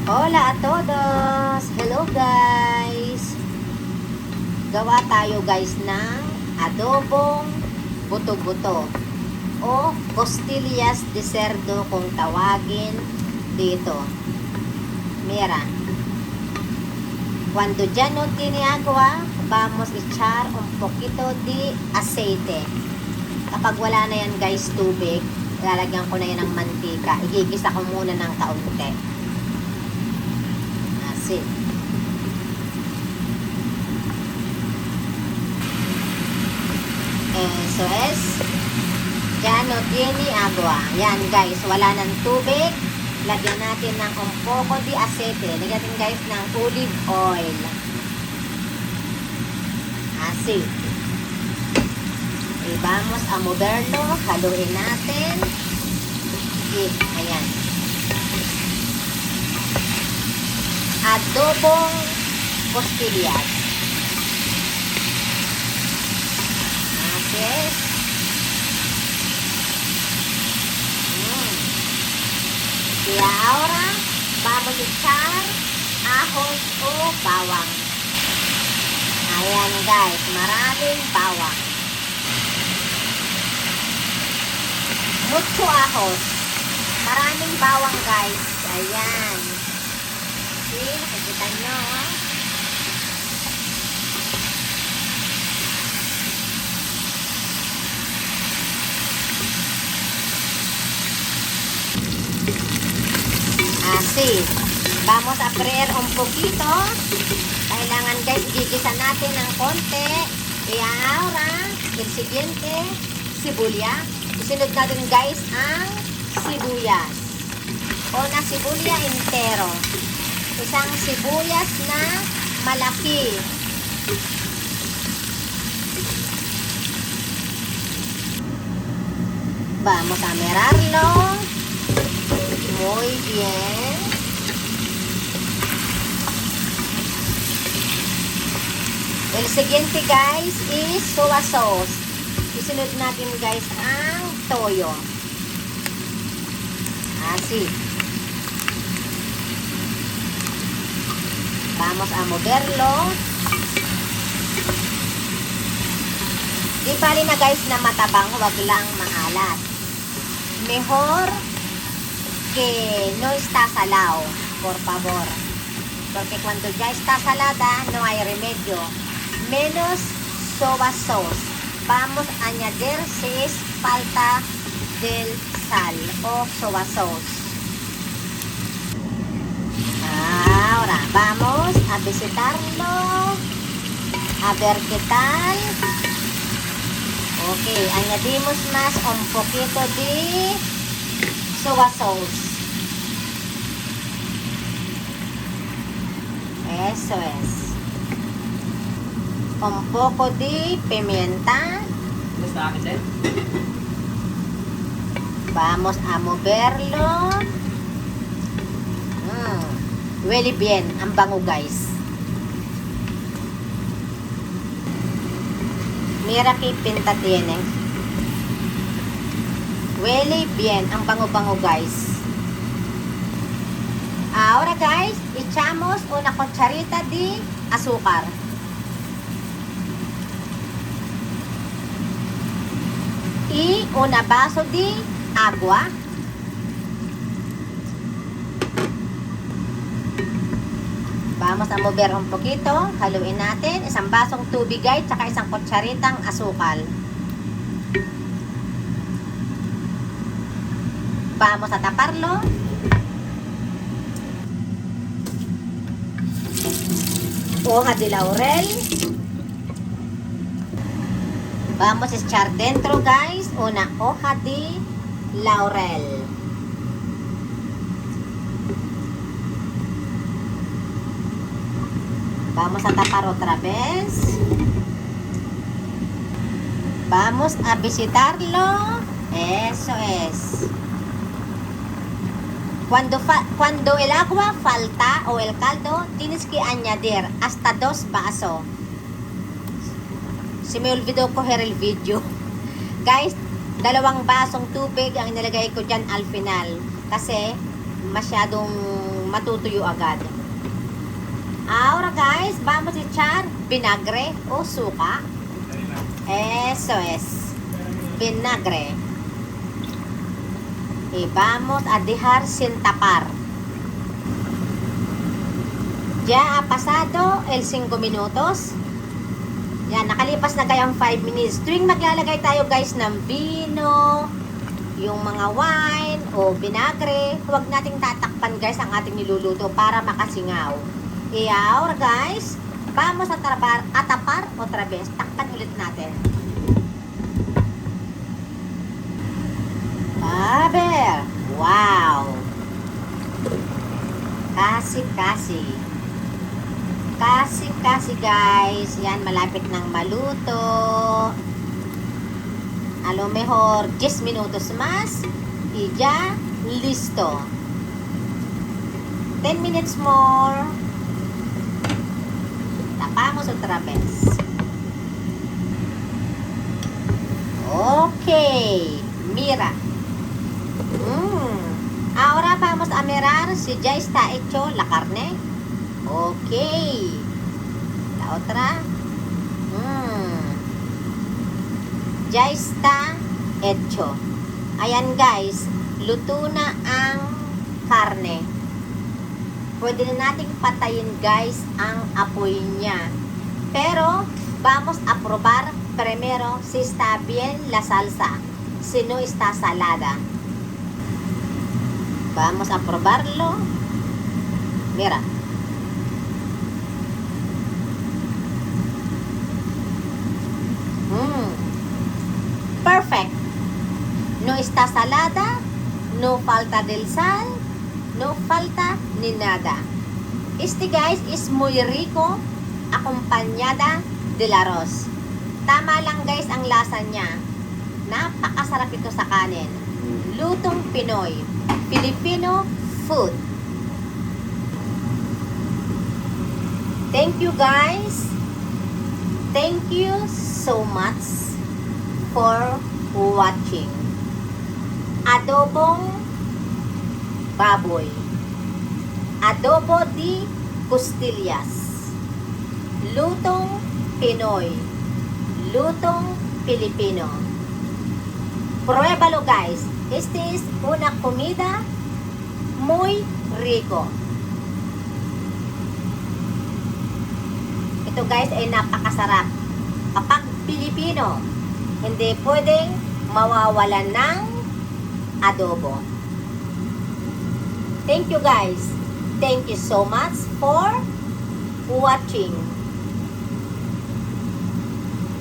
Hola a todos! Hello guys! Gawa tayo guys ng adobong buto-buto o costillas de cerdo kung tawagin dito. Mira. Cuando ya no tiene agua, vamos echar un poquito de aceite. Kapag wala na yan guys tubig, lalagyan ko na yan ng mantika. Igigisa ko muna ng kaunti. Así. Eso es. Ya no tiene agua. Yan guys, wala ng tubig. Lagyan natin ng un poco de aceite. Lagyan natin guys ng olive oil. Así. Y vamos a moverlo. Haluin natin. Ayan. Adobong costillas. Así es. Y ahora vamos a echar ajos o bawang. Ayan guys, maraming bawang. Mucho ajos. Maraming bawang guys. Ayan. See, nakikita nyo. Así. Vamos a freír un poquito. Kailangan guys, gigisa natin ng konti. Y ahora, el siguiente, sibulia. Isunod natin guys ang sibuyas. Una sibulia entero. Isang sibuyas na malaki. Vamos a mirarlo. Muy bien. El siguiente guys is soya sauce. Isunod natin guys ang toyo. Así. Vamos a moverlo. Di bali na guys na matabang, huwag lang maalat. Mejor que no está salado, por favor. Porque cuando ya está salada, no hay remedio. Menos soya sauce. Vamos a añadir si es falta del sal o soya sauce. Ahora vamos a visitarlo. A ver qué tal. Ok, añadimos más un poquito de soya sauce. Eso es. Un poco de pimienta. Vamos a moverlo. Huele bien. Ang bango guys. Mira que pinta tiene. Huele bien. Ang bango-bango guys. Ahora guys, echamos una cucharita de azúcar. Y una vaso de agua. Vamos a mover un poquito. Haluin natin. Isang basong tubig guys, tsaka isang kutsaritang asukal. Vamos a taparlo. Hoja de laurel. Vamos a echar dentro guys una hoja de laurel. Vamos a tapar otra vez. Vamos a visitarlo. Eso es. Cuando el agua falta o el caldo, tienes que añadir hasta 2 vasos. Si me olvidó coger el video. Guys, 2 basong tubig ang nilagay ko dyan al final. Kasi masyadong matutuyo agad. Ahora guys, vamos a echar vinagre o suka. Eso es, vinagre. Y vamos a dejar sin tapar. Ya ha pasado el 5 minutos. Yan, nakalipas na kayang 5 minutes. Tuwing maglalagay tayo guys ng vino, yung mga wine o vinagre, huwag nating tatakpan guys ang ating niluluto para makasingaw. Y ahora guys, vamos a tapar otra vez. Takpan ulit natin. A ver, wow. Kasi guys, yan malapit ng maluto. A lo mejor 10 minutos más y ya listo. 10 minutes more. Tapamos otra vez. Okay, mira. Ahora vamos a mirar si ya está hecho la carne. Okay. La otra. Ya está hecho. Ayan guys, luto na ang karne. Pwede na nating patayin guys ang apoy niya. Pero, vamos a probar primero si está bien la salsa. Si no está salada. Vamos a probarlo. Mira. Perfect. No está salada, no falta del sal, no falta ni nada. Este guys is muy rico, acompañada del arroz. Tama lang guys ang lasa niya. Napakasarap ito sa kanin. Lutong Pinoy, Filipino food. Thank you guys. Thank you so much for watching. Adobong baboy. Adobo di costillas. Lutong Pinoy. Lutong Filipino. Pruébalo guys. Este es una comida muy rico. Ito guys ay napakasarap. Kapag Pilipino, hindi pwedeng mawawalan ng adobo. Thank you guys. Thank you so much for watching.